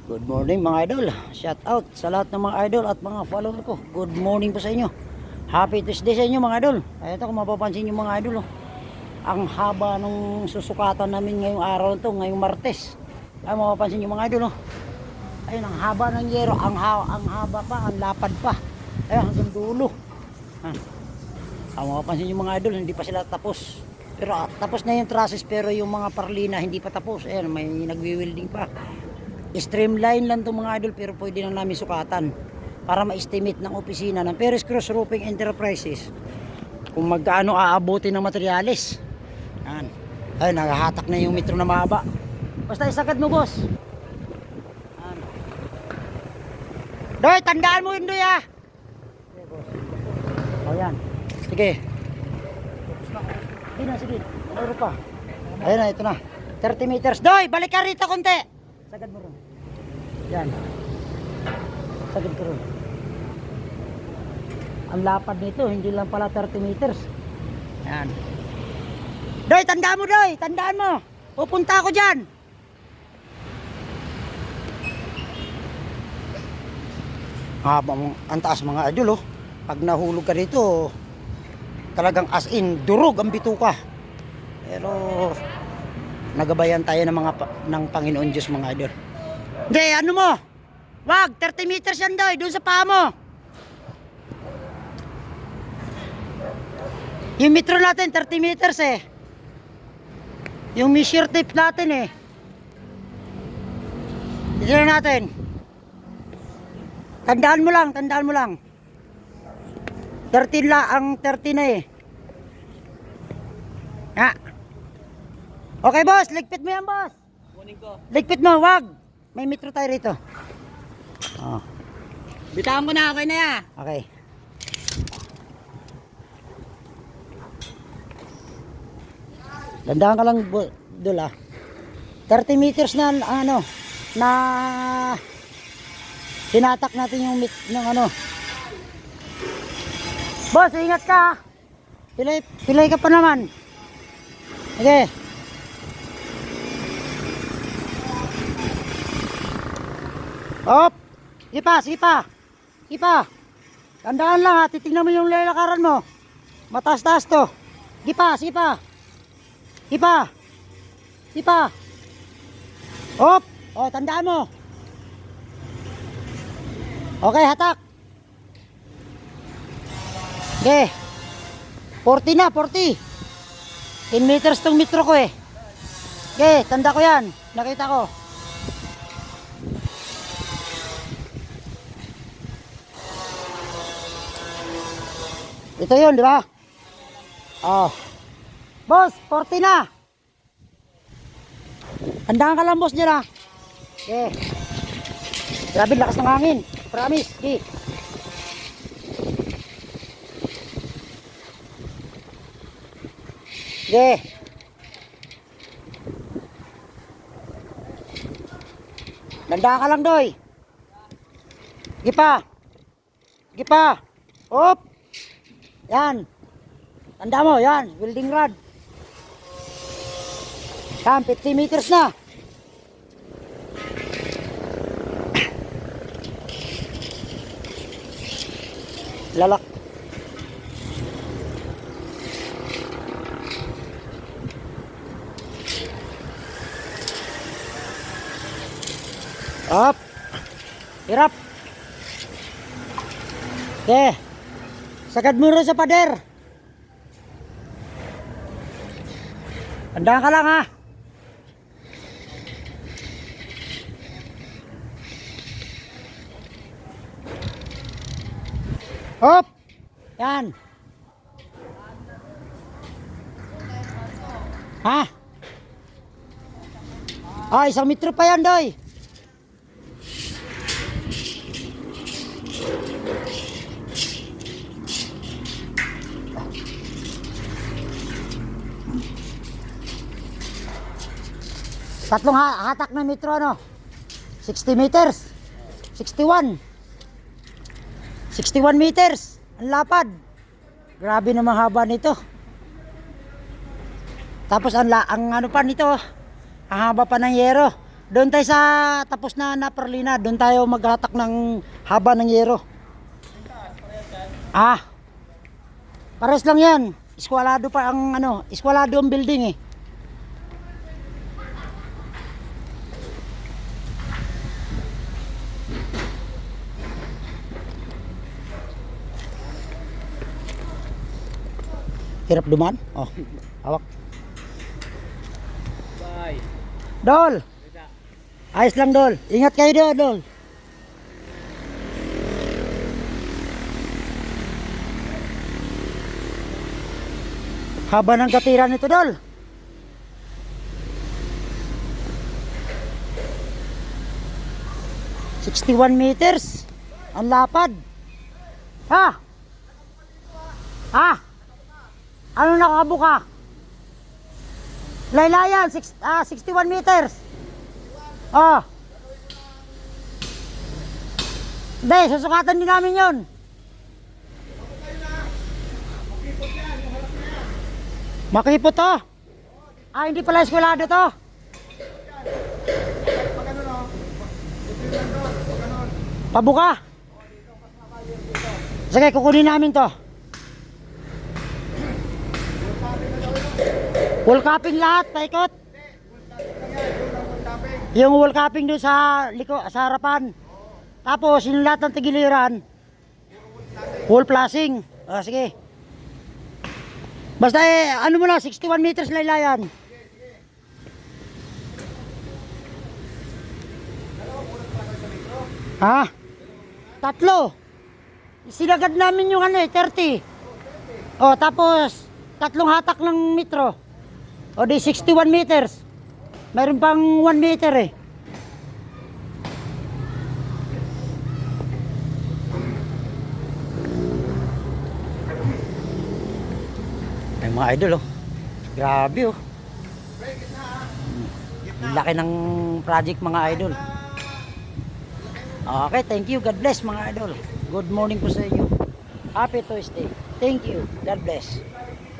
Good morning mga idol. Shout out sa lahat ng mga idol at mga follower ko. Good morning po sa inyo. Happy Tuesday sa inyo mga idol. Ayun ito kung mapapansin nyo mga idol. Oh. Ang haba ng susukatan namin ngayong araw to, ngayong Martes. Ay mapapansin nyo mga idol. Oh. Ayun ang haba ng yero. Ang haba pa, ang lapad pa. Ayun hanggang dulo. Ang mapapansin nyo mga idol, hindi pa sila tapos. Pero tapos na yung trusses pero yung mga parlina hindi pa tapos. Ayun may nagwi-welding pa. Streamline lang itong mga idol pero pwede na namin sukatan para ma-estimate ng opisina ng Perez Cruz Roofing Enterprises kung magkaano aabutin ng materyales. Yan. Ay, nakahatak na yung metro na mahaba. Basta isagad mo boss. Yan. Doy, tandaan mo yun doy ah. Okay, boss. O yan. Sige. Sige na, sige. Ano pa? Ayun na, ito na. 30 meters. Doy, balik ka rito konti. Sagad mo ron. Yan. Sagad ko ron. Ang lapad nito, hindi lang pala 30 meters. Yan. Doy, tandaan mo Doy. Tandaan mo. Pupunta ako dyan. Ang taas mga idol oh. Pag nahulog ka dito, talagang as in, durog ang bituka. Pero nagabayan tayo ng Panginoon Diyos mga idol. Hindi, ano mo? Wag, 30 meters yan Doy, doon sa paa mo. Yung metro natin, 30 meters eh. Yung measure tape natin eh. Ito natin. Tandaan mo lang, tandaan mo lang. 30 la, ang 30 na eh. Ha? Okay boss, ligpit mo yan boss. Kunin ko. Ligpit mo, wag. May metro tayo rito. Oh. Bitawan ko na, okay na yan. Okay. Dandahan ka lang dul ah. 30 meters na ano na tinatak natin yung ng ano. Boss, ingat ka. Pilay ka pa naman. Okay. Hop! Sige pa, sige pa. Sige pa. Tandaan lang ha, titignan mo yung lalakaran mo. Mataas-taas to. Sige pa, sige pa. Sige pa. Sige pa. Hop! O, tandaan mo. Okay, hatak. Okay. 40 na, 40. 10 meters tong metro ko eh. Okay, tanda ko yan. Nakita ko. Ito yun, di ba? Oh. Boss, 40 na. Handaan ka lang, boss, dyan, ah. Okay. Grabe, lakas ng hangin. Promise. Okay. Okay. Handaan ka lang, Doy. Sige pa. Sige pa. Hop. Yan. Tanda mo, yan. Welding rod. Yan, 50 meters na. Lalak. Up. Hirap. Okay. Sagad mo rin sa pader. Tandaan ka lang ha. Hop. Yan. Ha? Ah, 1 metro pa yan, Doy. Tatlong hatak na metro ano? 60 meters. 61. 61 meters. Ang lapad. Grabe namang haba nito. Tapos ang ano pa nito, ang haba pa ng yero. Doon tayo sa tapos na Perlina, doon tayo maghatak ng haba ng yero. Ah. Pares lang 'yan. Eskwalado pa ang ano, eskwalado ang building eh. Hirap duman. Oh, hawak. Bye. Dol. Ayos lang, Dol. Ingat kayo doon, Dol. Haba ng katira nito, Dol. ...61 meters. Ang lapad. Ha? Ha? Ano nakabuka? Laylayan, 61 meters. Oh. Hindi, susukatan din namin yun. Makipot to. Ah, hindi pala eskwalado to. Pabuka. Sige, kukunin namin to. Wall capping lahat, paikot. Yung wall capping doon sa harapan. Tapos yung lahat ng tigiliran. Wall flashing. Ah, sige. Basta ano mo na, 61 meters laylayan. Ha? Tatlo. Sinagad namin yung 30. Oh, tapos tatlong hatak ng metro. O di 61 meters. Mayroon pang 1 meter eh. Ay mga idol oh. Grabe oh. Laki ng project mga idol. Okay, thank you. God bless mga idol. Good morning po sa inyo. Happy Thursday. Thank you. God bless.